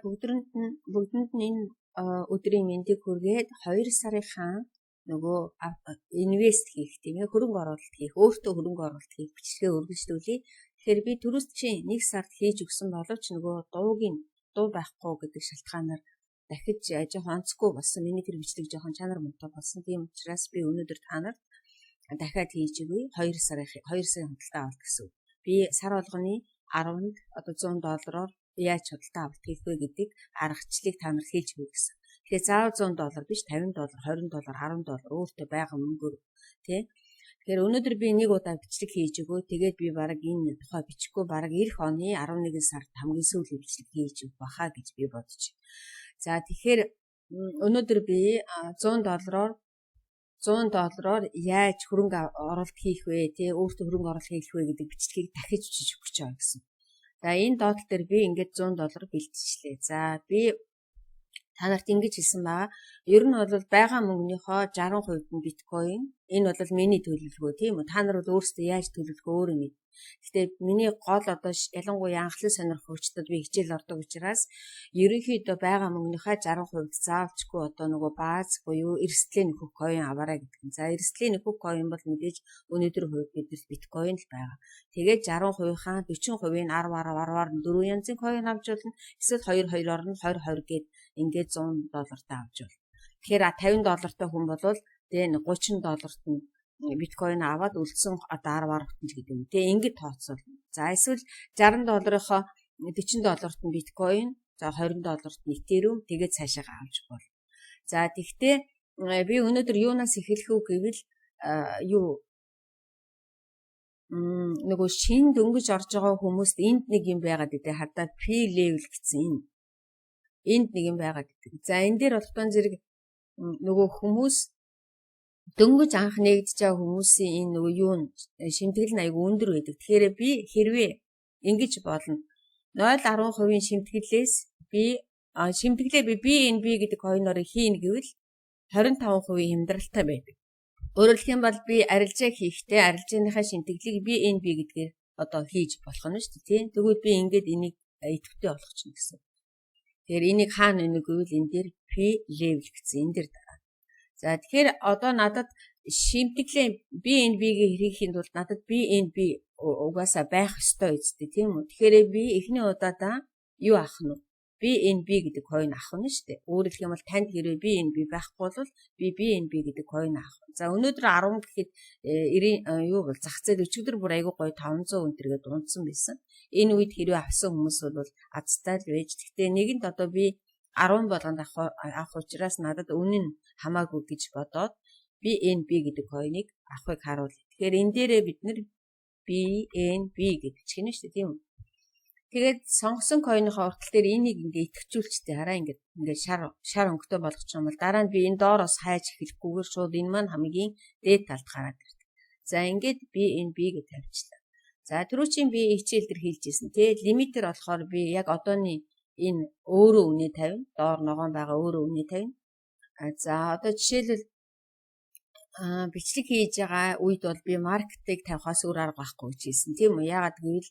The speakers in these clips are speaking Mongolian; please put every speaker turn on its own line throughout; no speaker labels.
бүгдэнд нь энэ өдрийн мэндийг хүргээд 2 сарынхаа нөгөө инвест хийх тийм ээ хөрөнгө оруулалт хийх, өөртөө хөрөнгө оруулалт хийх бичлэгээ үргэлжлүүлье. Тэгэхээр би түрүүс чинь 1 сард хийж өгсөн боловч нөгөө дуу байхгүй гэдэг шалтгаанаар дахиж жоохон онцгүй болсон. Миний тэр бичлэг жоохон чанар мунтай болсон. Тийм учраас би өнөөдөр та нарт дахиад хийж өгье. 2 сарын худалдаа авалт гэсэн. Би сар болгоны 10-нд одоо $100 яаж худалдаа авалт хийх вэ гэдэг аргачлалыг та нарт хэлж өгье гэсэн. Тэгэхээр заавал $100 биш $50, $20, $10 өөртөө байгаа мөнгөөр тий. Тэгэхээр өнөөдөр би нэг удаа бичлэг хийж өгөө. Тэгээд би бараг энэ тухай бичихгүй бараг эх оны 11 сард хамгийн сүүлийн бичлэг хийж өгөх баха гэж би бодож. За тэгэхээр өнөөдөр би $100-оор яаж хөрөнгө оруулалт хийх вэ тий өөртөө хөрөнгө оруулалт хийх вэ гэдэг бичлэгийг дахиж бичиж өгч байгаа гэсэн. За энэ доотлол дээр би ингээд $100 бэлтжижлээ. За би та нарт ингэж хэлсэн байгаа. Ер нь бол байгаа мөнгөнийхөө 60% нь биткойн. Энэ бол миний төлөвлөгөө тийм үү? Та нар бол өөрсдөө яаж төлөвлөхөө өөрөө мэд. Гэхдээ миний гол одоо ялангуяа анхлын сонирхогчдод би хичээл ордог учраас ерөнхийдөө байгаа мөнгөнийхөө 60% заавчгүй одоо нөгөө бааз буюу эрсдлийн нөхөх койн аваарай гэдэг. За эрсдлийн нөхөх койн бол мэдээж өнөөдөр хувьд бидэрт биткойн л байгаа. Тэгээд 60%-ийнхаа 40%-ийг 10-10-10-аар 4 янзын койн авч болно. Эсвэл 2-2-оор нь 20-20 гээд ингээд $100-тай авч болно. Тэгэхээр $50-тай хүн бол тэгээд $30-т нь биткойн аваад үлдсэн одоо 10-10 ч гэдэг юм. Тэгээ ингэж тооцоолно. За эсвэл $60-ийнхоо $40-т нь биткойн, за $20-т нь этериум тэгээд цаашаа авч болно. За тэгвэл би өнөөдөр юунаас эхэлэх үү гэвэл нөгөө шин дөнгөж орж байгаа хүмүүст энд нэг юм байгаад гэдэг хадаа P level гэсэн юм. Энд нэг юм байгаад гэдэг. За энэ дээр болохгүй зэрэг нөгөө хүмүүс дөнгөж анх нэгдэж байгаа хүмүүсийн энэ нөгөө юу шимтгэл нь айгүй өндөр байдаг. Тэгэхээр би хэрвээ ингэж болно. 0.10% шимтгэлээс би шимтгэлээ би BNB гэдэг койноор хийн гэвэл 25% хямдралтай байдаг. Өөрөөр хэлэх юм бол би арилжаа хийхдээ арилжааныхаа шимтгэлийг BNB гэдгээр одоо хийж болох нь шүү дээ тийм. Тэгвэл би ингээд энийг идэвхтэй болгочихно гэсэн. Тэгэхээр энийг хаана өгнө гэвэл энэ дээр P level гэсэн энэ дээр дараа. За тэгэхээр одоо надад шимтгэлээ BNB-ийг хийхэд бол надад BNB угаасаа байх ёстой үстэй тийм үү. Тэгэхээр би эхний удаадаа юу авах нь вэ? BNB гэдэг койн авах нь шүү дээ. Өөрөөр хэлэх юм бол танд хэрвээ BNB байхгүй бол би BNB гэдэг койн авах. За өнөөдөр 10 гэхэд юу бол зах зээл өчигдөр бүр айгүй гоё 500 өнтергээд унтсан байсан. Энэ үед хэрвээ авсан хүмүүс бол азтай л байж. Гэхдээ нэгэнд одоо би 10 болгонд авах учраас надад үнэн нь хамаагүй гэж бодоод BNB гэдэг койныг авахыг харуулъя. Тэгэхээр энэ дээрээ бид нэр BNB гэдэг чинь шүү дээ тийм үү. Тэгээд сонгосон койныхоо уртал дээр энийг ингээ идэвхжүүлчихдээ хараа ингээ шар өнгөтэй болгочих юм бол дараа нь би энэ доороос хайж эхлэхгүйгээр шууд энэ маань хамгийн дээд талд гараад ирдэг. За ингээд BNB гэж тавьчихлаа. За түрүү чинь би хичээл дээр хэлжсэн тий лимитер болохоор би яг одооний энэ өөрөө үнэ тавина. Доор ногоон байгаа өөрөө үнэ тавина. За одоо жишээлбэл бичлэг хийж байгаа үед бол би маркетыг тавихаас өөр арга байхгүй гэж хэлсэн тийм үү. Яагаад гэвэл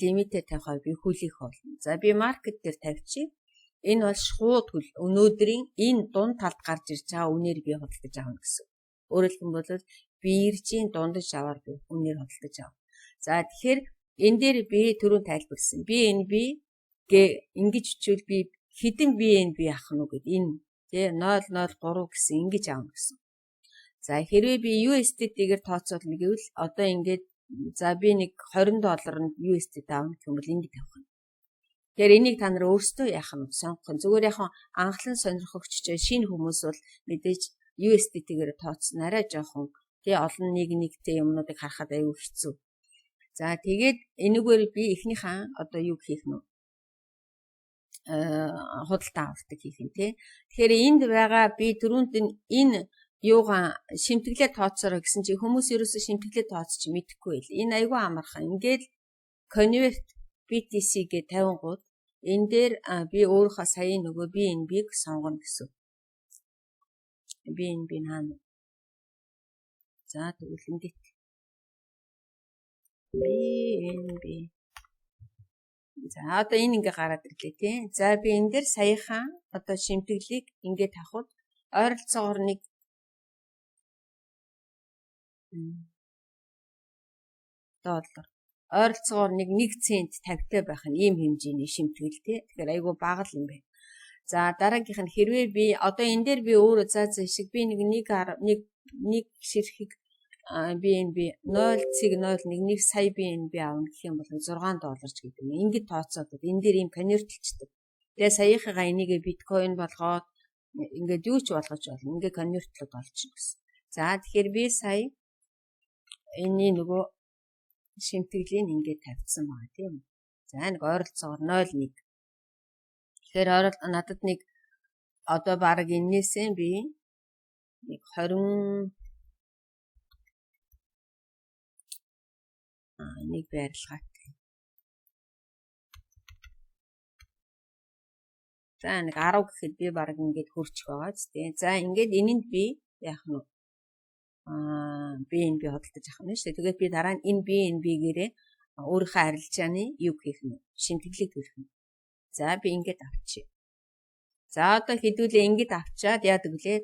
лимитээр тавихаа би хүлээх болно. За би маркет дээр тавьчих. Энэ бол шууд өнөөдрийн энэ дунд талд гарч ирж байгаа үнээр би худалдаж авна гэсэн. Өөрөөр хэлбэл биржийн дундаж аваар би үнээр худалдаж авна. За тэгэхээр энэ дээр би түрүүн тайлбарласан. BNB гэ ингэж бичвэл би хэдэн BNB авах нь гэд энэ тий 003 гэсэн ингэж авна гэсэн. За хэрвээ би USDT-гээр тооцоолно гэвэл одоо ингээд за би нэг $20 нь USDT авах гэх юм бол ингэ тавих нь. Тэгэхээр энийг та нар өөрсдөө яах нь сонгох нь. Зүгээр яхан анхлан сонирхогч шинэ хүмүүс бол мэдээж USDT-гээр тооцснараа жоохон тий олон нэгтэй юмнуудыг харахад аюу хэцүү. За тэгээд энэгээр би эхнийхээ одоо юу хийх нь худалдаа авалт хийх юм тий. Тэгэхээр энд байгаа би түрүүнд энэ юугаа шимтгэлээ тооцоорой гэсэн чи хүмүүс ерөөсөө шимтгэлээ тооцож мэдэхгүй байл. Энэ айгүй амархан. Ингээд convert BTC гэ 50 гууд энэ дээр би өөрийнхөө саяын нөгөө BNB-г сонгоно гэсэн. BNB хаана? За тэгвэл ингээд BNB За одоо энэ ингээ гараад ирлээ тий. За би энэ дээр саяхан одоо шимтгэлийг ингээ тавхад ойролцоогоор нэг доллар. Ойролцоогоор нэг 1 цент тавьтай байх нь ийм хэмжээний шимтгэл тий. Тэгэхээр айгүй бага л юм байна. За дараагийнх нь хэрвээ би одоо энэ дээр би өөрөө заа шиг би нэг ширхэг BNB 0.01 сая BNB авна гэх юм бол $6 ч гэдэг юм. Ингээд тооцоолоод энэ дээр ийм конвертчдэг. Тэгээ саяхаа энийгээ биткойн болгоод ингээд юу ч болгож болно. Ингээд конвертлог болчихно гэсэн. За тэгэхээр би сая энэний нөгөө шимтгэлийн ингээд тавьсан байгаа тийм. За нэг ойролцоогоор 0.1. Тэгэхээр надад нэг одоо баг энээсээ би нэг 20 нэг байрлахаатай. За нэг 10 гэхэд би баг ингээд хөрчих байгаа ч тийм. За ингээд энэнд би яах нь BNB хөдөлж авах нь шүү. Тэгээд би дараа нь энэ BNB-гээрээ өөрийнхөө арилжааны юу хийх нь шимтгэлийг төлөх нь. За би ингээд авчия. За одоо хэдүүлээ ингээд авчаад яадаг вүлээ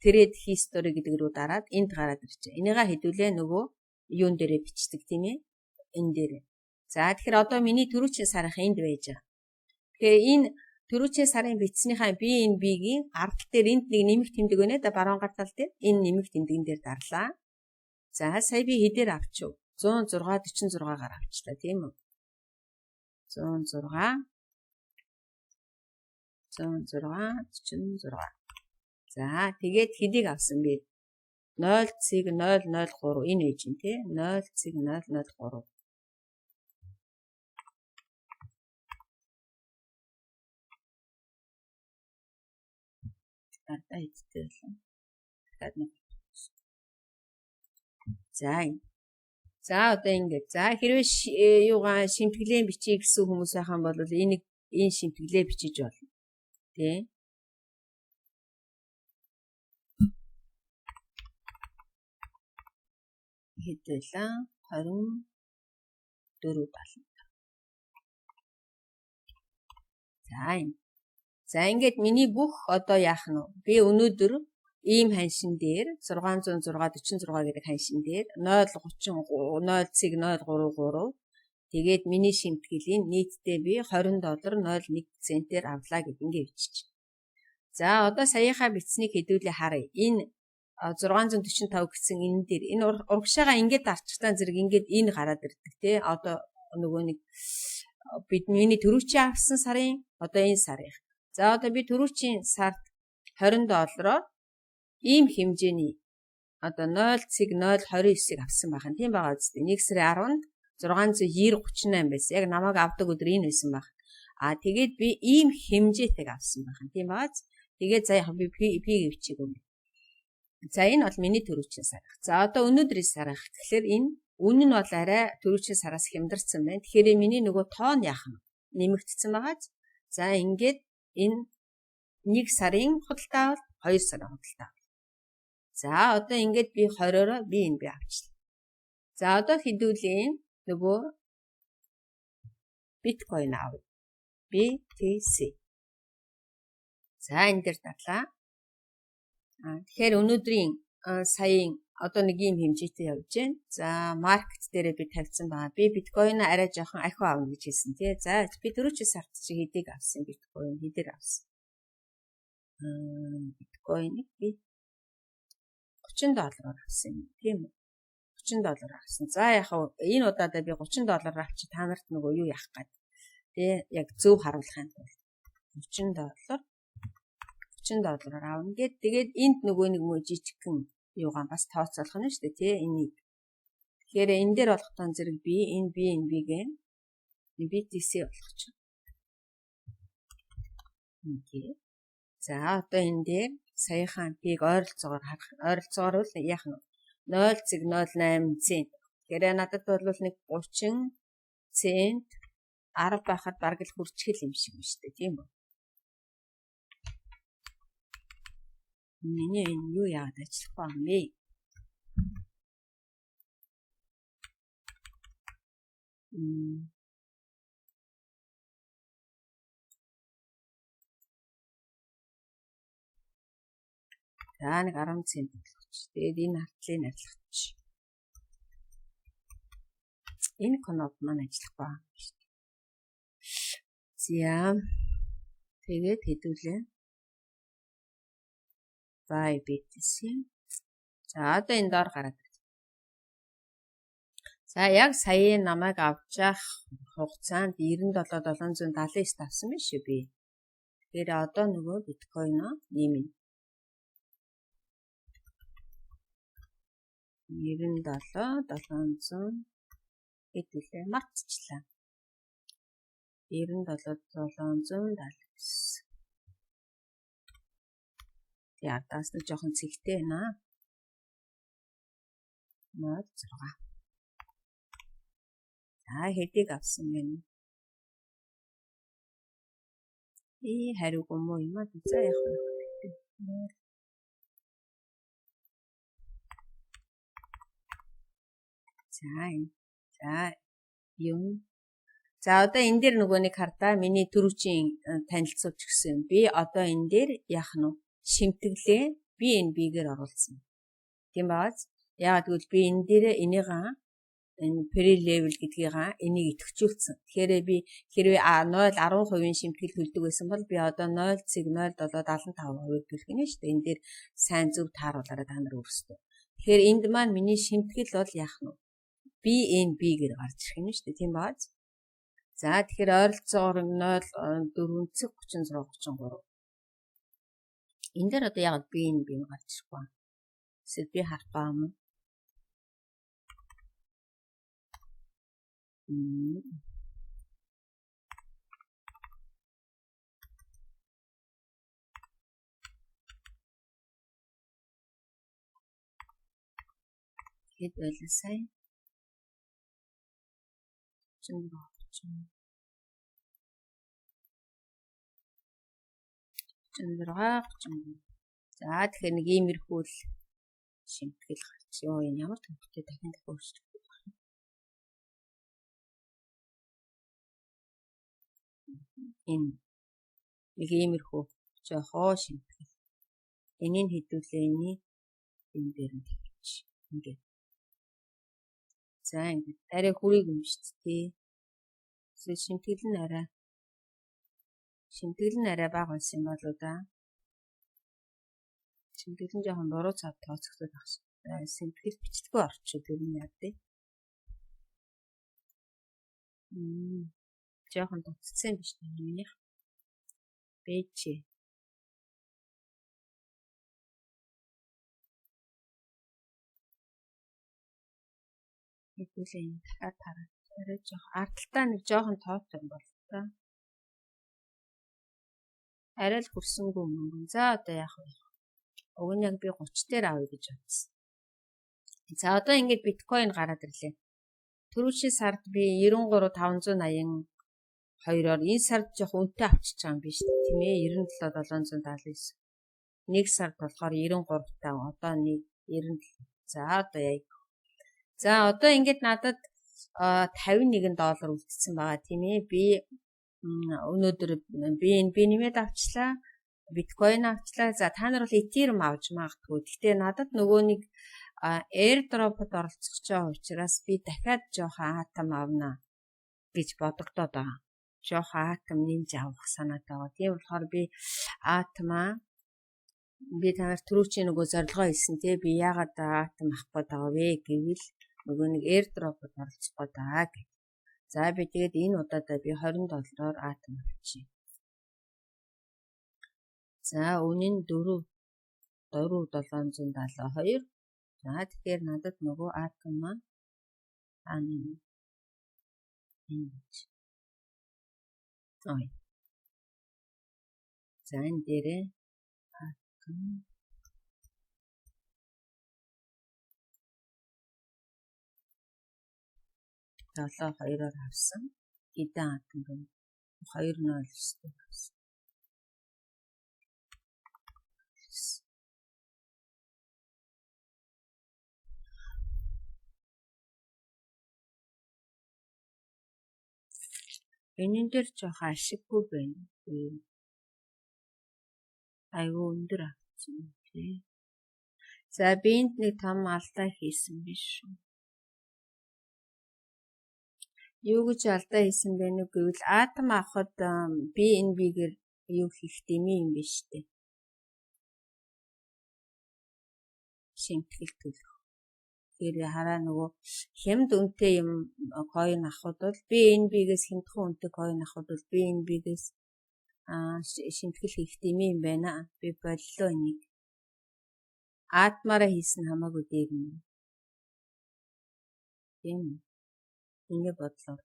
trade history гэдэг рүү дараад энд гараад ирчихэ. Энийгээ хэдүүлээ нөгөө юун дээрээ бичдэг тийм ээ. Энэ дээр. За тэгэхээр одоо миний түрүүчийн сарынх энд байж байгаа. Тэгэхээр энэ түрүүчийн сарын бичснийхаа BNB-гийн ардтал дээр энд нэг нэмэх тэмдэг байна да баруун гар тал дээр. Энэ нэмэх тэмдэгэн дээр дарлаа. За сая би хэдээр авчив? 106.46-гаар авчлаа тийм үү? 106.46. За тэгээд хэдийг авсан бэ? 0.003 энэ ээж нь тий 0.003. Ардаа идтэй байлаа. За одоо ингээд. За хэрвээ юугаа шимтгэлээ бичиж гэсэн хүмүүс байхan бол энэ шимтгэлээ бичиж болно. Тий. Хэд байлаа? 24.70. За ингээд миний бүх одоо яах нь би өнөөдөр ийм ханшин дээр 606.46 гэдэг ханшин дээр 0.033 тэгээд миний шимтгэлийн нийтдээ би $20.01 авлаа гэд ингээд бичиж. За одоо саяхаа бичснийг хэдүүлээ харъя. Энэ 645 гэсэн энэ дээр энэ урагшаага ингээд дарчтаа зэрэг ингээд энэ гараад ирдэг тий. Одоо нөгөө нэг бид миний түрүүчийн авсан сарын одоо энэ сарын. За одоо би түрүүчийн сард $20-оор ийм хэмжээний одоо 0.029-ыг авсан байна. Тийм байгаа үстэй. 1 сарын 10-нд 690.38 байсан. Яг намайг авдаг өдөр энэ байсан баг. Тэгээд би ийм хэмжээтэйг авсан байна. Тийм бааз. Тэгээд за яг би гэвчиг юм. За энэ бол миний түрүүчийн сарх. За одоо өнөөдрийн сарх. Тэгэхээр энэ үнэ нь бол арай түрүүчийн сараас хямдарсан байна. Тэгэхээр миний нөгөө тоон яах нь нэмэгдсэн байгааз. За ингээд энэ 1 сарын худалдаа бол 2 сарын худалдаа. За одоо ингээд би 20-ороо би энэ би авчлаа. За одоо хэдүүлээ нөгөө биткойн авъя. BTC. За энэ дээр дарлаа. Тэгэхээр өнөөдрийн саяын одоо нэг юм хэмжээтэй явж байна. За маркет дээрээ би тавьсан байгаа. Би биткойн арай жоохон ахиу авна гэж хэлсэн тий. За би түрүүчийн сард чи хэдийг авсан биткойн хэдээр авсан. Биткойныг би $30 авсан юм тийм үү? $30 авсан. За яг энэ удаадаа би $30 авчи та нарт нөгөө юу яах гээд тий яг зөв харуулахын тулд $30 аавна гэд тэгээд энд нөгөө нэг мөө жижигхэн юугаан бас тооцоолох нь шүү дээ тий энийг. Тэгэхээр энэ дээр болохтон зэрэг би энэ BNB-гээ BTC болгоч. Окей. За одоо энэ дээр саяхан пиг ойролцоогоор харах. Ойролцоогоор бол яах нь 0.08 цент. Тэгэхээр надад бол нэг 30 цент 10 байхад бараг л хүрчихэл юм шиг шүү дээ тийм үү? Миний энэ юу яагаад ажиллахгүй юм бэ? За нэг 10 цент болгоч. Тэгээд энэ хартлыг арилгач. Энэ конод маань ажиллах ба. За тэгээд хэдүүлээ. Buy BTC. За одоо энэ доор гараад. За яг сая намайг авч явах хугацаанд 97,779 тавсан биш үү би. Тэгэхээр одоо нөгөө биткойноо нэмнэ. 97,700 хэдүүлээ мартчихлаа. 97,779. Ядаас нэг жоохон цэгтэй байна. Мод 6. За хэдийг авсан бэ? Хариуг юм уу юм аа? За яг нь. За юм. За одоо энэ дээр нөгөө нэг хардаа миний түрүүчийн танилцуулж гисэн. Би одоо энэ дээр яах нь вэ? Шимтгэлээ би энэ бигээр оруулсан. Тийм бааз. Яагаад гэвэл би энэ дээр энийгээ энэ pre-level гэдгийгаа энийг идэвхжүүлсэн. Тэгэхээр би хэрвээ 0.10% шимтгэл төлдөг байсан бол би одоо 0.075% төлөх нь шүү дээ. Энэ дээр сайн зөв тааруулаарай та нар өөрсдөө. Тэгэхээр энд маань миний шимтгэл бол яах нь вэ? BNB-гээр гарч ирэх юм шүү дээ. Тийм бааз. За тэгэхээр ойролцоогоор 0.43633. Энэ дээр одоо яг BNB гарч ирэх ба. Эсвэл би харах ба юм. Хэд байлаа сая? 36. За тэгэхээр нэг иймэрхүү л шимтгэл гарч. Йоо энэ ямар төвхтэй дахин өөрчлөлт. Энэ нэг иймэрхүү жоохоо шимтгэл. Энийг хэдүүлээ энэ дээр нь тэгж ингээд. За ингээд арай хүрийг юм шүү дээ. Шимтгэл нь арай бага байсан юм болоо да. Шимтгэл нь жоохон буруу цав тооцогдоод багш. Шимтгэл бичлэгээ орчих тэр нь яа дээ. Жоохон дуцсан биш үү минийх. Бэж. Хэдүүлээ энэ дахиад хараа. Арай жоох ардталтаа нэг жоохон тооцоо юм бол та. Арай л хүрсэнгүй юм. За одоо яах вэ? Уг нь яг би 30 дээр авъя гэж бодсон. За одоо ингээд биткойн гараад ирлээ. Түрүүчийн сард би 93,582-оор энэ сард жоох үнэтэй авчиж байгаа юм биш тийм ээ 97,779. Нэг сард болохоор 93-таа одоо нэг 97. За одоо яа. За одоо ингээд надад $51 үлдсэн байгаа тийм ээ. Би өнөөдөр BNB нэмээд авчлаа. Биткойн авчлаа. За та нар бол Ethereum авч магадгүй. Гэхдээ надад нөгөө нэг airdrop-д оролцох гэж байгаа учраас би дахиад жоохон атом авна гэж бодогдоод байгаа. Жоохон атом нэмж авах санаатай байгаа. Тийм болохоор би атомаа би танаар түрүүчийн нөгөө зорилгоо хэлсэн тий би яагаад атом авах гээд байгаа вэ гэвэл нөгөө нэг airdrop-д оролцох гээд байгаа гэх. За би тэгээд энэ удаадаа би $20-оор атом авчихъя. За үнэ нь 4,772. За тэгэхээр надад нөгөө атом маань энэ. Ой. За энэ дээрээ атом 7-2-оор авсан. Хэдэн атом бэ? 209 авсан. Энэ дээр жоохон ашиггүй байна. Айгүй өндөр авсан тий. За биэнд нэг том алдаа хийсэн биш үү? Юу гэж алдаа хийсэн бэ нүг гэвэл атом авахд BNB-гээр юу хийх дэмий юм биш үү? Шинтгэл төлөх. Тэгэхээр хараа нөгөө хямд үнэтэй юм coin авахд бол BNB-гээс хямдхан үнэтэй coin авахд бол BNB-гээс шинтгэл хийх дэмий юм байна. Би боллоо энийг. Атмаараа хийсэн хамаагүй дээр юм. Тийм. Ингээ бодлоо.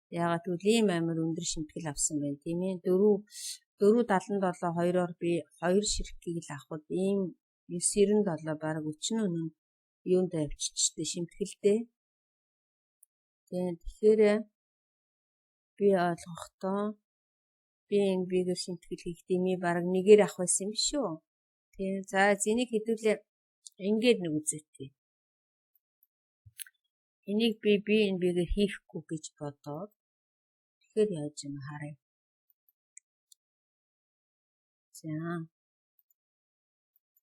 Яагаад гэвэл ийм амар өндөр шинтгэл авсан байна тийм ээ. 477 2-оор би 2 ширхгийг л авахд ийм 997 бараг 40 үнэн юунд авчичтэй шинтгэлтэй. Тэгэхээр би ойлгохдоо BNB-гээр шинтгэл хийх дэмий бараг нэгээр авах байсан юм биш үү? Тийм. За зэнийг хэдүүлээ ингээд нэг үзээтэй. Энийг би BNB-гээр хийхгүй гэж бодоод тэгэхээр яаж юм харъя.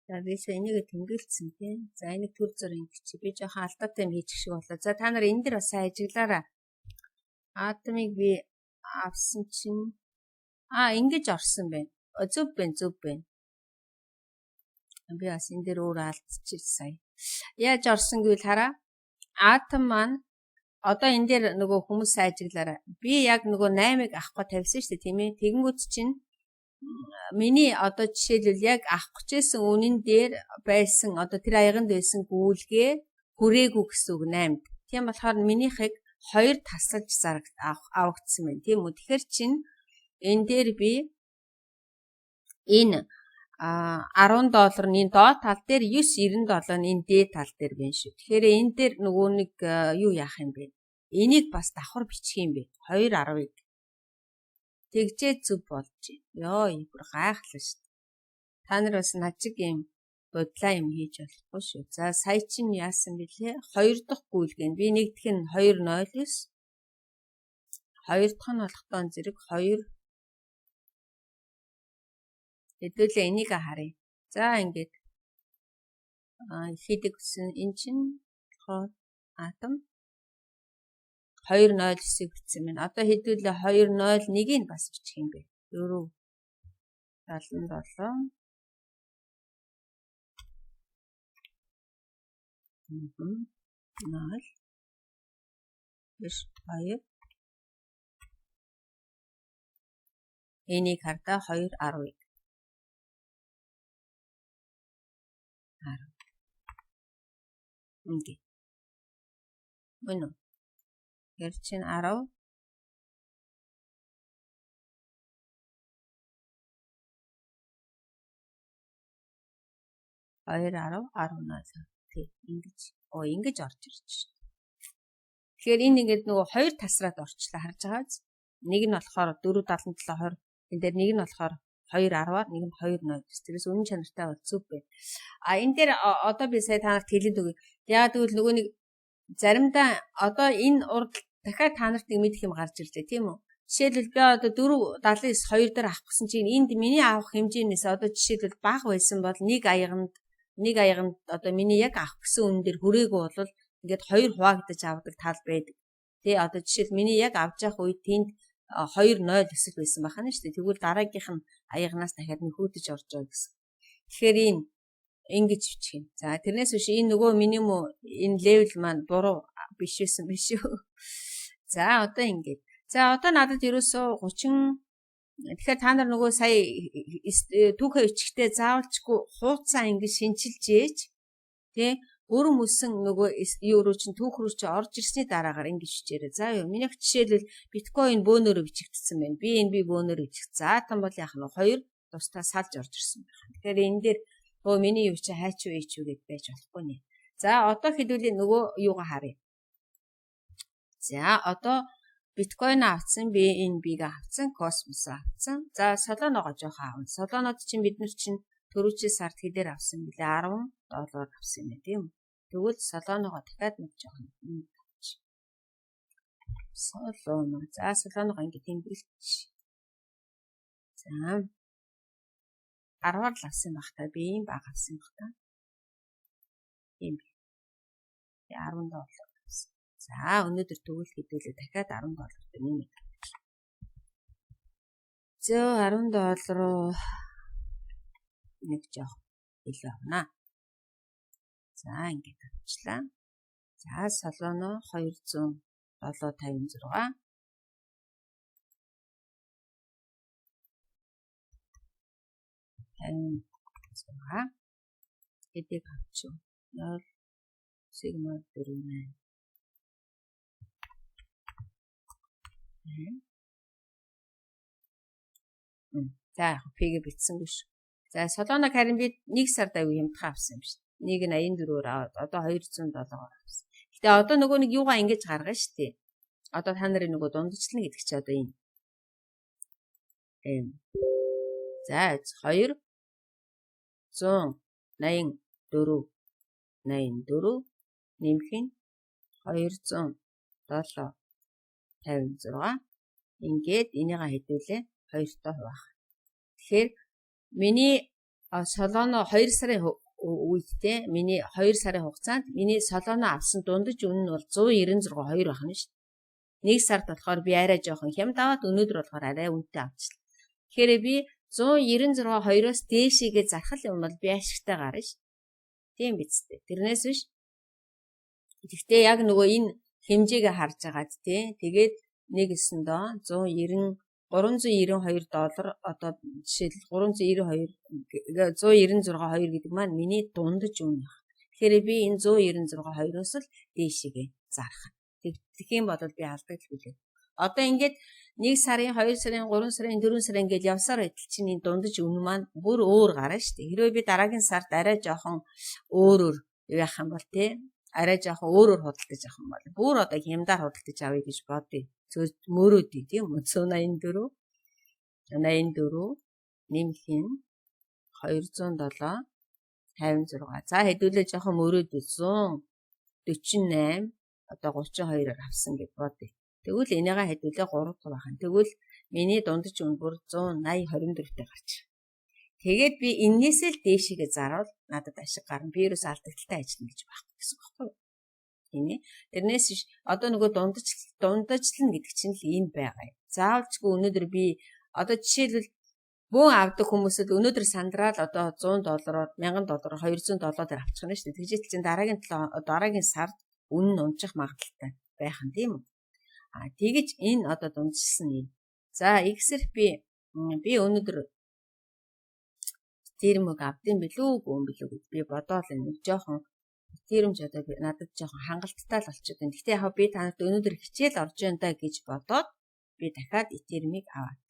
За бис энийг тэмдэглэсэн тийм. За энийг төр зөр ингэж би жоохон алдаатай юм хийчих шиг болоо. За та нар энэ дэр бас ажиглаараа. Атомыг би авсан чинь ингэж орсон байна. Зөв байна. Би бас энэ дэр өөр алдчихсан сая. Яаж орсон гэвэл хараа. Атом маань одоо энэ дээр нөгөө хүмүүс ажиглаараа. Би яг нөгөө 8-ыг авах гэж тавьсан шүү дээ тийм ээ. Тэгэнгүүт чинь миний одоо жишээлбэл яг авах гэжсэн үнэн дээр байсан одоо тэр аяганд байсан гүйлгээ хүрээгүй гэсэн үг 8-д. Тийм болохоор минийхийг 2 тасалж авагдсан байна тийм үү. Тэгэхээр чинь энэ дээр би энэ $10-ны доод тал дээр 9.97 энэ дээд тал дээр байна шүү. Тэгэхээр энэ дээр нөгөө нэг юу яах юм бэ? Энийг бас давхар бичих юм бэ? 2.10-ыг тэгжээ зүв болж байна. Бүр гайхлаа шүү. Та нар бас над чиг юм бодлаа юм хийж болохгүй шүү. За сая чинь яасан бэлээ? 2 дахь гүйлгээнд би нэгдэх нь 209. 2 дахь нь болохдоо зэрэг 2 хэдүүлээ энийг харъя. За ингээд хийдэг гэсэн эн чинь атом 209-ийг бичсэн байна. Одоо хэдүүлээ 201-ийг бас бичих юм бэ. 477 0 биш 2 энийг хардаа 2.10-ыг ингээд үнэ гэр чинь 10 2.10 тийм ингэж орж ирж байна. Тэгэхээр энэ ингээд нөгөө 2 тасраад орчлоо харж байгаа биз? Нэг нь болохоор 477 20 энэ дээр нэг нь болохоор 2.10-аар нэг нь 2.0. Тэрээс үнэн чанартай бол зүг байна. Энэ дээр одоо би сая та нарт хэлээд өгье. Яагаад гэвэл нөгөө нэг заримдаа одоо энэ урд дахиад та нарт нэг мэдэх юм гарч ирлээ тийм үү? Жишээлбэл би одоо 4.79 2 дээр авах гэсэн чинь энд миний авах хэмжээнээс одоо жишээлбэл бага байсан бол нэг аяганд одоо миний яг авах гэсэн үнэн дээр хүрээгүй бол ингээд 2 хуваагдаж авдаг тал байдаг. Тэ одоо жишээл миний яг авч явах үед тэнд 2.0 эсвэл байсан бахана шүү дээ. Тэгвэл дараагийнх нь аягнаас дахиад нөхөдөж орж байгаа гэсэн. Тэгэхээр ингэж бичих юм. За тэрнээс биш энэ нөгөө минимум энэ левел маань буруу биш байсан биш үү? За одоо ингэж. За одоо надад ерөөсөө 30 тэгэхээр та нар нөгөө сая түүхээ ичгтээ заавалчгүй хууцаа ингэж шинчилж ээж тий бүрэн мөсөн нөгөө юу руу чинь түүх рүү чинь орж ирсний дараагаар ингэж хичээрээ. За юу минийх жишээлбэл биткойн бөөнөрөө бичигдсэн байна. BNB бөөнөрөө бичигдсэн. Атом бол яг нь 2 тусдаа салж орж ирсэн байна. Тэгэхээр энэ дээр миний юу чи хайч уу ич үү гэд байж болохгүй нэ. За одоо хэдүүлээ нөгөө юугаа харъя. За одоо биткойн авцсан, BNB-г авцсан, космос авцсан. За солоноогоо жоохон аавна. Солоноод чинь бид нар чинь төрүүчийн сард хэдээр авсан бэлээ $10 авсан юм тийм үү. Тэгвэл солоноогоо дахиад нэг жоохон авч. Солоно. За солоноогоо ингэ тэмдэглэж. За. 10-аар л авсан байх та. Би ийм бага авсан байх та. Ийм би. $10 авсан. За өнөөдөр төгөл хэдүүлээ дахиад $10 нэмээд. За $10 нэг жоох илүү авна. За ингээд авчлаа. За солоно 207.56. Хэдийг авчих. 0.48. За яг пигэ битсэнгүй шүү. За солоног харин би 1 сард аягүй хямдхан авсан юм шүү. Нэг нь 84-оор аваад одоо 207-оор авсан. Гэтэ одоо нөгөө нэг юугаа ингэж гаргана шүү дээ. Одоо та нарын нөгөө дундчлна гэдэг чи одоо энэ. За 284 нэмэх нь 207.56. Ингээд энийгээ хэдүүлээ 2-той хуваах. Тэгэхээр миний солоно 2 сарын үедээ миний 2 сарын хугацаанд миний солоно авсан дундаж үнэ нь бол 196.2 байх нь шүү дээ. 1 сард болохоор би арай жоохон хямд аваад өнөөдөр болохоор арай үнэтэй авчихлаа. Тэгэхээр би 196.2-оос дээшигээ зархал юм бол би ашигтай гарна шүү. Тийм биз дээ. Тэрнээс биш. Гэхдээ яг нөгөө энэ хэмжээгээ харж байгаад тий. Тэгээд нэг эсэндөө $392 одоо жишээл 196.2 гэдэг маань миний дундаж үнэ баг. Тэгэхээр би энэ 196.2-оос л дээшигээ зарах. Тэгэх юм бол би алдагдaltaгүй. Одоо ингээд 1 сарын, 2 сарын, 3 сарын, 4 сарын ингээд явсаар байтал чинь энэ дундаж үнэ маань бүр өөр гарна шүү дээ. Хэрвээ би дараагийн сард арай жоохон өөрөөр явах юм бол тий арай жоохон өөрөөр худалдаж авах юм бол бүр одоо хямдаар худалдаж авъя гэж бодъё. Мөрөөдөө тийм үү 184 нэмэх нь 207.56. За хэдүүлээ жоохон мөрөөдөө 148 одоо 32-аар авсан гэж бодъё. Тэгвэл энийгээ хэдүүлээ 3 дахь бахан. Тэгвэл миний дундаж үнэ бүр 180.24-тэй гарч. Тэгээд би энээсээ л дээшигээ заравал надад ашиг гарна. Би ерөөс алдагдaltaй ажиллана гэж байхгүй гэсэн үг байхгүй юу? Тийм ээ. Тэрнээс биш одоо нөгөө дундажлна гэдэг чинь л энэ байгаа юм. Заавалчгүй өнөөдөр би одоо жишээлбэл бөөн авдаг хүмүүсд өнөөдөр сандраад одоо $100-оор $1000-оор $200 авчих нь шүү дээ. Тэгжээтэл чинь дараагийн сард үнэ нь унчих магадлалтай байх нь тийм үү? Тэгэж энэ одоо дунджилсан юм. За ихсэрх би өнөөдөр термөг авдсан билүү үгүй билүү гэж би бодоол нэг жоохон термж одоо надад жоохон хангалттай л болчиход байна. Гэхдээ яг би танарт өнөөдөр хичээл орж байна да гэж бодоод би дахиад термийг аваад.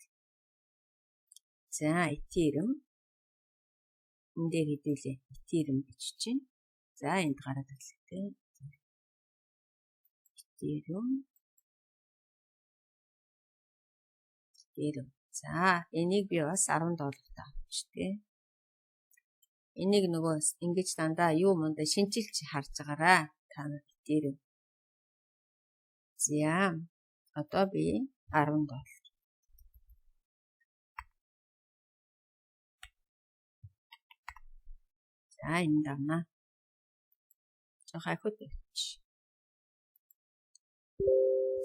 За терм энэ дээр хэдүүлээ терм гэж чинь. За энд гараад ирлээ. Терм. За энийг би бас $10 авчихтэй. Энийг нөгөө ингэж дандаа юу мандаа шинжилж харж байгаарай. Та нар дээр. За одоо би $10. За энэ давна. Жохоо ахуйд өгч.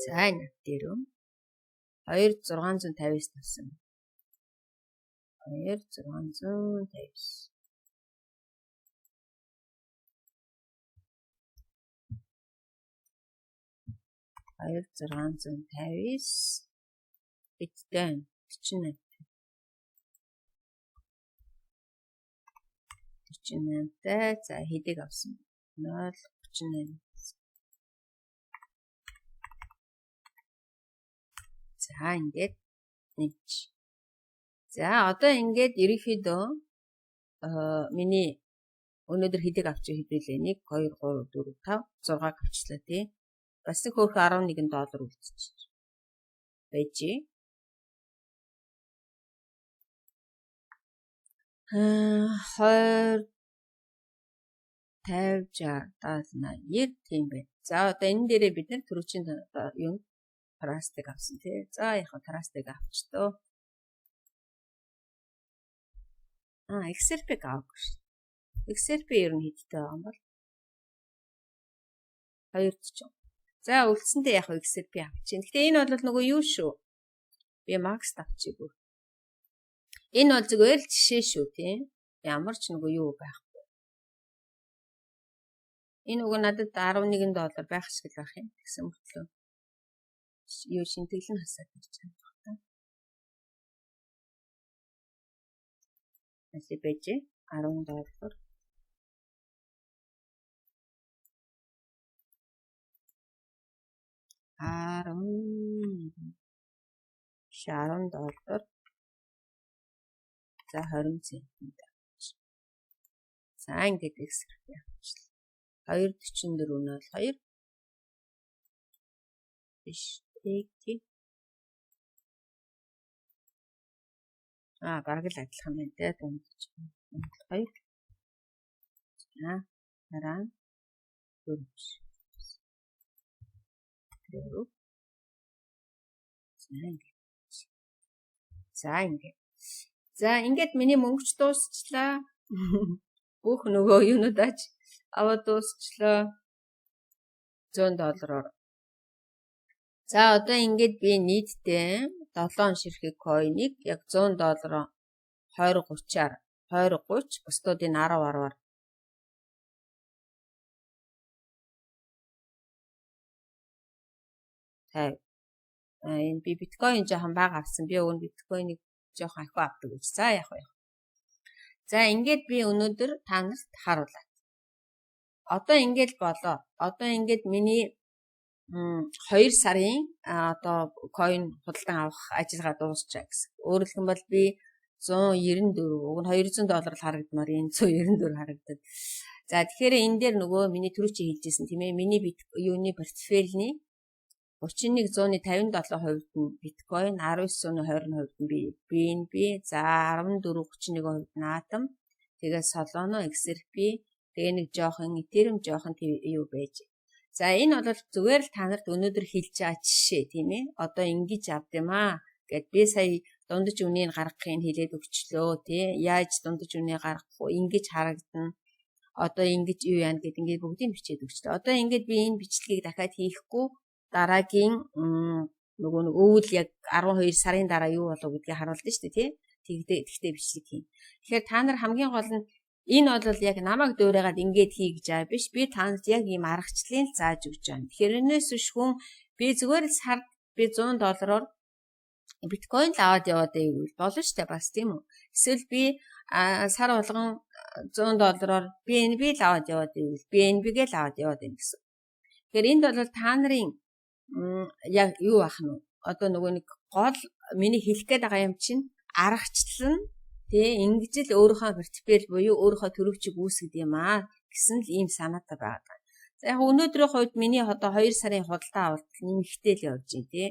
За энэ дээр 2650-с тавьсан. 2650. Эцдэн 48-тай за хэдийг авсан 0.38. За ингээд нэг. За одоо ингээд ерөнхийдөө миний өнөөдөр хэдийг авчих хэдүүлээ 1 2 3 4 5 6-г авчлаа тий. Бас нэг хөөх $11 үлдчихэж байж. 20 50 60 70 80 тийм байна. За одоо энэ дээрээ бид нэр төрөчийн юм трастыг авсан тий. За яг трастыг авчтоо. XRP аваагүй шүү. XRP ер нь хэдтэй байгаа юм бол 240. За үлдсэндээ яг XRP авчих. Гэхдээ энэ бол нөгөө юу шүү. Би Max авчихгүй. Энэ бол зүгээр л жишээ шүү тийм. Ямар ч нөгөө юу байхгүй. Энэ уг надад $11 байх шиг л байх юм. Тэгсэн мөртлөө юу шинтгэл нь хасаад ирж байгаа юм байна. Асий байж $10. $10. За 20 цент. За ингээд XRP авчихлаа. 244 нь бол 2 биш. Тэг. Бараг л адилхан байна те дундч. 2. За дараа 4. За ингээд миний мөнгөч дуусчлаа. Бүх нөгөө юунуудаач аваад дуусчлаа. $100-оор. За одоо ингээд би нийтдээ 7 ширхэг койныг яг $100-оор 20-30-аар 20-30 бусдуудын 10-10-аар энэ би биткойн жоохон бага авсан. Би өгөн биткойныг жоохон ахиу авдаг гэж. За яг байна. За ингээд би өнөөдөр та нарт харуулъя. Одоо ингээд болоо. Одоо ингээд миний 2 сарын одоо койн худалдан авах ажиллагаа дуусчаа гэсэн. Өөрөөр хэлбэл би 194, уг нь $200 л харагдмаар энэ 194 харагдаад. За тэгэхээр энэ дээр нөгөө миний түрүү чи хэлжсэн тийм ээ. Миний юуны портфельний 31.57% нь биткойн, 19.20% нь BNB, за 14.31% нь Atom, тэгээ Solana, XRP, тэгээ нэг жоохон Ethereum жоохон юу байж. За энэ бол зүгээр л та нарт өнөөдөр хэлж байгаа жишээ тийм ээ. Одоо ингэж авд юм гэд би сая дундаж үнийг гаргахыг хэлээд өгчлөө тий. Яаж дундаж үнийг гаргах вэ? Ингэж харагдана. Одоо ингэж юу яана гэд ингээд бүгдийг бичээд өгчлөө. Одоо ингээд би энэ бичлэгийг дахиад хийхгүй дараагийн нөгөө нэг өвөл яг 12 сарын дараа юу болов гэдгийг харуулдаг шүү дээ тий. Тэгтээ бичлэг хийн. Тэгэхээр та нар хамгийн гол нь энэ бол яг намайг дуурайгаад ингээд хий гэж байгаа биш. Би та нарт яг ийм аргачлалыг зааж өгч байгаа. Тэгэхээр энэс биш хүн би зүгээр л сард би $100-оор биткойн л аваад яваад байвал болно шүү дээ бас тийм үү. Эсвэл би сар болгон $100-оор BNB л аваад яваад байвал BNB-гээ л аваад яваад байна гэсэн. Тэгэхээр энд бол та нарын яг юу ах нь одоо нөгөө нэг гол миний хэлэх гээд байгаа юм чинь аргачлал нь тий ингэж л өөрийнхөө портфель буюу өөрийнхөө төрөвчийг үүсгэж юм гэсэн л ийм санаатай байгаа. За яг өнөөдрийн хувьд миний одоо 2 сарын худалдаа авалт нэмэгтэй л явж байна тий.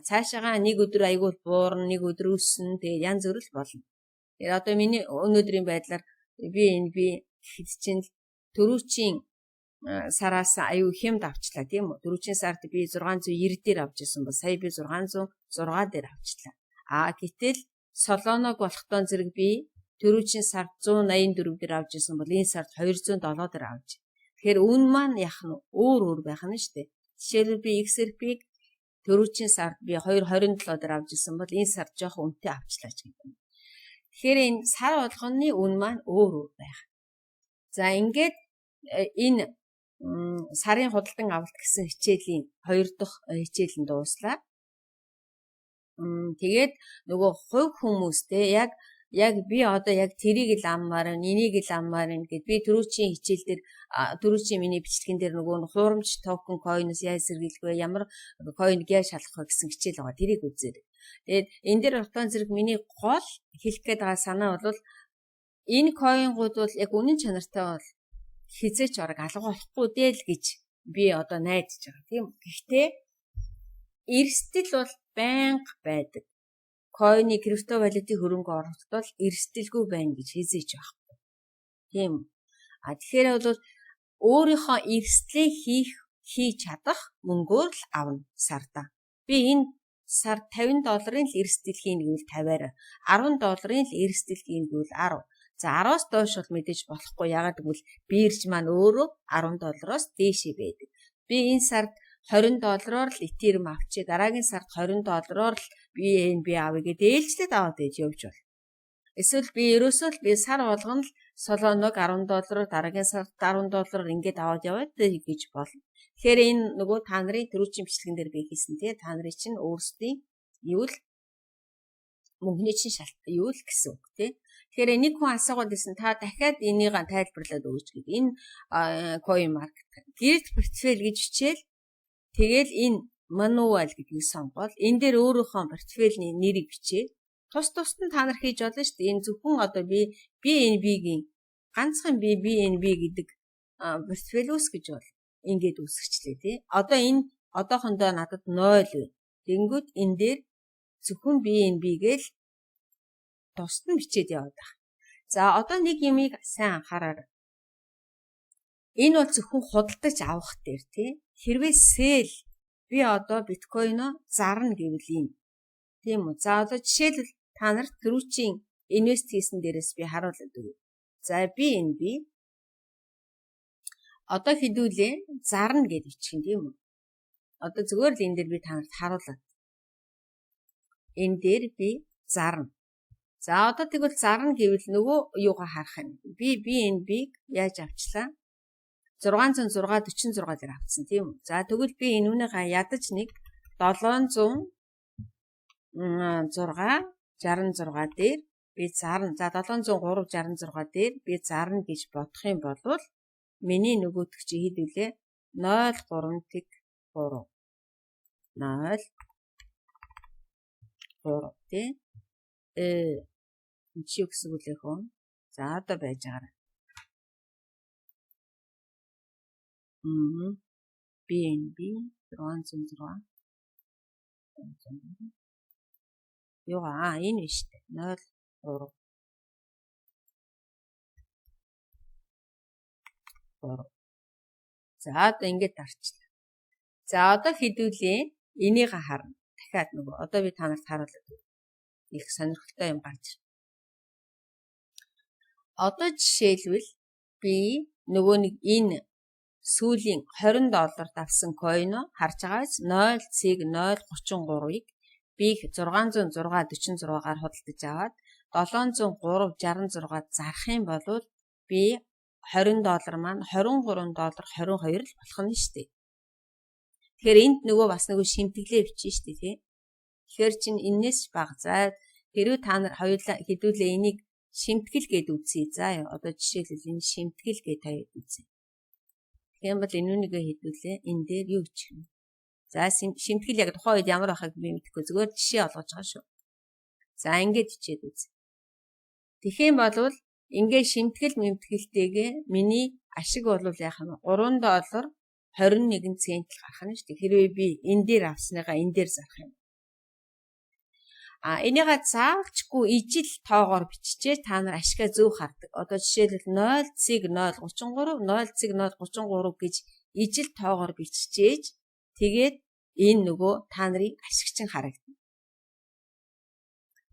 Цаашаага нэг өдөр айгуул буурна, нэг өдөр өснө тэгээ янз бүр л болно. Тэгэхээр одоо миний өнөөдрийн байдлаар BNB хэд чинь төрөвчийн сараас аюу хэмд авчлаа тийм үү. Дөрөвчийн сард би 690 дээр авч ирсэн бол сая би 606 дээр авчлаа. Гэтэл Solana-г болохтон зэрэг би дөрөвчийн сард 184 дээр авч ирсэн бол энэ сард 207 дээр авч. Тэгэхээр үн маань яах нь өөр байх нь шүү дээ. Жишээлбэл би XRP-г дөрөвчийн сард би 227 дээр авч ирсэн бол энэ сард жоох үнэтэй авчлаа ч гэдэг юм. Тэгэхээр энэ сар болгоны үн маань өөр байх. За ингээд энэ сарын худалдан авалт гэсэн хичээлийн 2 дахь хичээл нь дууслаа. Тэгээд нөгөө хувь хүмүүстэй яг би одоо яг тэрийг л аммаар энийг л аммаар гэд би түрүүчийн хичээл дээр түрүүчийн миний бичлэгэн дээр нөгөө хуурамч токен койноос яаж сэргийлэх вэ, ямар койныг яаж шалгах вэ гэсэн хичээл байгаа. Тэрийг үзээрэй. Тэгээд энэ дээр утгаан зэрэг миний гол хэлэх гээд байгаа санаа бол энэ койнгууд бол яг үнэн чанартай бол хизээч орог алга болохгүй дээ л гэж би одоо найдаж байгаа тийм. Гэхдээ эрсдэл бол байнга байдаг. Койны криптовалютын хөрөнгө оруулалт бол эрсдэлгүй байна гэж хизээч байхгүй. Тийм. Тэгэхээр бол өөрийнхөө эрсдлийг хийж чадах мөнгөөр л авна сарда. Би энэ сар $50 л эрсдэл хийнэ гэвэл 50-аар, $10 л эрсдэл хийнэ гэвэл 10. За 10-оос доош бол мэдээж болохгүй. Ягаад гэвэл бирж маань өөрөө $10-оос дээшээ байдаг. Би энэ сард $20-оор л Ethereum авчи, дараагийн сард $20-оор л BNB авъя гэдэг ээлжлээд аваад ээж явж бол. Эсвэл би ерөөсөө л би сар болгоно л Solana-г $10, дараагийн сард $10 ингээд аваад яваад гэж болно. Тэгэхээр энэ нөгөө та нарын төрүүчийн бичлэгэн дээр би хийсэн тий та нарын чинь өөрсдийн юу л мөнгөний чинь шалтгаан юу л гэсэн үг тий. Тэгэхээр нэг хүн асуугаад байсан та дахиад энийг тайлбарлаад өгөөч гэдэг. Энэ coin market гэрд портфель гэж хичээл тэгэл энэ manual гэдгийг сонгоод энэ дээр өөрийнхөө портфелийн нэрийг бичээ. Тус нь та нар хийж болно шүү дээ. Энэ зөвхөн одоо би BNB-гийн ганцхан BNB гэдэг портфель үүсгэж бол ингээд үүсгэчлээ тий. Одоо энэ одоохондоо надад 0 вэ. Тэнгүүд энэ дээр зөвхөн BNB гээл тусад нь бичээд яваад байна. За одоо нэг юмыг сайн анхаараар. Энэ бол зөвхөн худалдаж авах дээр тий. Хэрвээ sell би одоо биткойноо зарна гэвэл ийм. Тийм үү. За одоо жишээлбэл та нарт төрүүчийн инвест хийсэн дээрээс би харуулад өгье. За BNB одоо хэдүүлээ зарна гэж бичих юм тийм үү. Одоо зүгээр л энэ дээр би та нарт харуулад. Энэ дээр би зарна. За одоо тэгвэл зарна гэвэл нөгөө юугаа харах юм. Би BNB-г яаж авчлаа? 606.46 дээр авсан тийм үү. За тэгвэл би энэ үнийгээ ядаж нэг 706.66 дээр би зарна. За 703.66 дээр би зарна гэж бодох юм бол миний нөгөөдөг чи хэдүүлээ 0.3 0 3 тий. Чи юу гэсэн үг лээ хөө? За одоо байж байгаа. BNB 606 Яа, энэ биш үү? 0.3 За одоо ингэж дарчлаа. За одоо хэдүүлээ энийг харна. Дахиад нөгөө одоо би та нарт харуулдаг. Их сонирхолтой юм гарч. Одоо жишээлбэл би нөгөө нэг энэ сүүлийн $20 авсан койно харж байгаас 0.033-ыг би 606.46-аар худалдаж аваад $703.66 зарах юм бол би $20 маань $23.22 л болох нь шүү дээ. Тэгэхээр энд нөгөө бас нөгөө шимтгэлээ бичиж шүү дээ тий. Тэгэхээр чинь энэс бага. За хэрвээ та нар хоёулаа хэдүүлээ энийг шимтгэл гэд үзье. За одоо жишээлбэл энэ шимтгэл гэд тавьд үзье. Тийм бол энэ үнийгээ хэдүүлээ энэ дээр юу бичих юм. За шимтгэл яг тухайн үед ямар байхаг би мэдэхгүй зүгээр жишээ олгож байгаа шүү. За ингэж хичээд үз. Тэгэх юм бол ингээд шимтгэл мэмтгэлтэйгээ миний ашиг бол яах нь $3.21 цент гарах нь шүү дээ. Хэрвээ би энэ дээр авсныгаа энэ дээр зарах юм. Энийгээ заавчгүй ижил тоогоор биччихээ та нар ашигаа зөв хардаг. Одоо жишээлбэл 0.033 0.033 гэж ижил тоогоор биччихээж тэгээд энэ нөгөө та нарын ашиг чинь харагдана.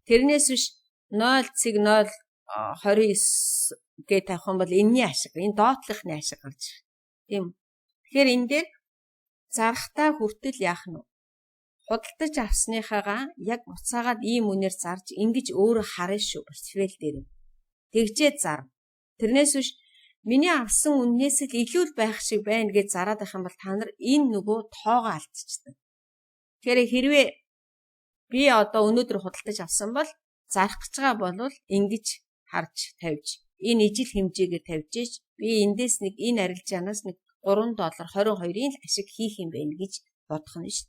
Тэрнээс биш 0.029 гэж тавих юм бол энэний ашиг, энэ доотлохны ашиг гарч ирэх. Тийм. Тэгэхээр энэ дээр зарахтаа хүртэл яах нь вэ? Худалдаж авсныхаагаа яг буцаагаад ийм үнээр зарж ингэж өөрөө харна шүү портфель дээр. Тэгжээд зар. Тэрнээс биш миний авсан үннээс л илүү байх шиг байна гэж зараад байх юм бол та нар энэ нөгөө тоогоо алдчихдаг. Тэгэхээр хэрвээ би одоо өнөөдөр худалдаж авсан бол зарах гэж байгаа бол ингэж харж тавьж энэ ижил хэмжээгээр тавьж ийж би эндээс нэг энэ арилжаанаас нэг $3.22-ийн ашиг хийх юм байна гэж бодох нь шүү.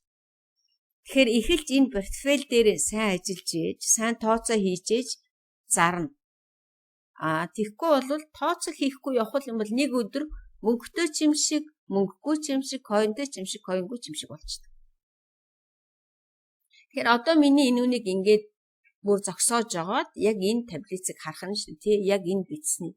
Тэгэхээр эхэлж энэ портфель дээр сайн ажиллаж ийж, сайн тооцоо хийж ийж зарна. Тэгэхгүй бол тооцоо хийхгүй явах юм бол нэг өдөр мөнгөтэй ч юм шиг, мөнгөгүй ч юм шиг, койнтой ч юм шиг, койнгүй ч юм шиг болчихдог. Тэгэхээр одоо миний энэ үнийг ингээд бүр зогсоож жагаад яг энэ таблицыг харах нь шүү тий. Яг энэ бичсэн.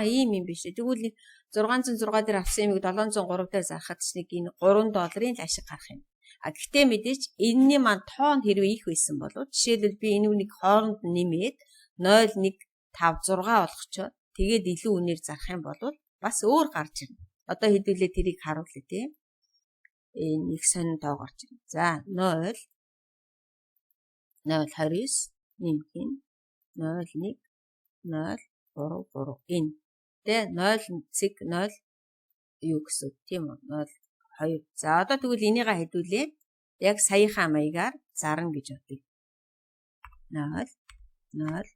Ийм юм биш. Тэгвэл 606 дээр авсан юмыг 703 дээр зарахад ч нэг энэ $3-ийн л ашиг гарах юм. Гэхдээ мэдээч энэний маань тоон хэрвээ их байсан бол жишээлбэл би энэ үнийг хооронд нэмээд 0.1 5 6 болгочоод тэгээд илүү үнээр зарах юм бол бас өөр гарч ирнэ. Одоо хэдүүлээ тэрийг харуулъя тий. Нэг сонин тоо гарч ирнэ. За 0 0 29 нэмэх нь 01 0 3 3 энэ. Тэгээ 0 цэг 0 юу гэсэн тийм үү? 0 2. За одоо тэгвэл энийгээ хэдүүлээ. Яг саяхан маягаар зарна гэж бодъё. 0 0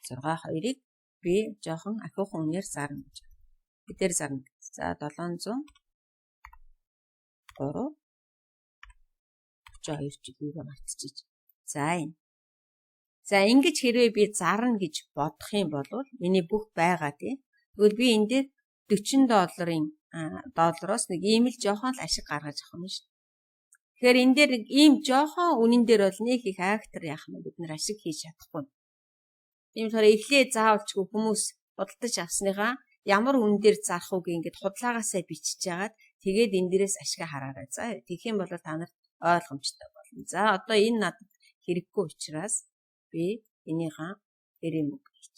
6 2-ыг би жоохон ахиухан үнээр зарна гэж. Бидээр зарна. За 700 3 32 ч үгүй мартчихж. За энэ. За ингэж хэрвээ би зарна гэж бодох юм бол миний бүх байгаа тийм. Тэгвэл би энэ дээр $40-ын доллароос нэг ийм л жоохон л ашиг гаргаж авах юм шүү. Тэгэхээр энэ дээр нэг ийм жоохон үнэн дээр бол нэг их актер яах нь бид нэр ашиг хийж чадахгүй. Тийм болохоор эхлээ заавалчгүй хүмүүс худалдаж авсныгаа ямар үнэн дээр зарах үг ингэж худлаагаасаа бичиж яагаад тэгээд энэ дээрээс ашиг хараарай. За тэгэх юм бол та нарт ойлгомжтой болно. За одоо энэ надад хэрэггүй учраас би энийхээ хэрэм үг хийч.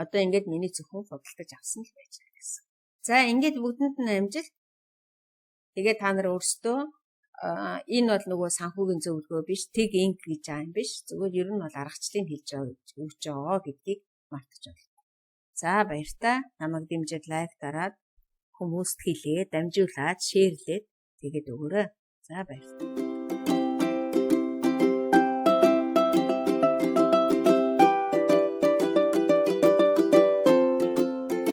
Одоо ингэж миний зөвхөн худалдаж авсан л байж байгаа гэсэн. За ингэж бүгдэнд нь амжилт. Тэгээд та нар өөрсдөө энэ бол нөгөө санхүүгийн зөвлөгөө биш, тэг инк гэж байгаа юм биш. Зүгээр ер нь бол аргачлалыг хэлж байгаа гэж байгаа гэдгийг мартаж байна. За баяртай. Намайг дэмжиж лайк дараад хүмүүст хэлээ, дамжуулаад, шеэрлээд тэгээд өгөөрэй. За баярлалаа.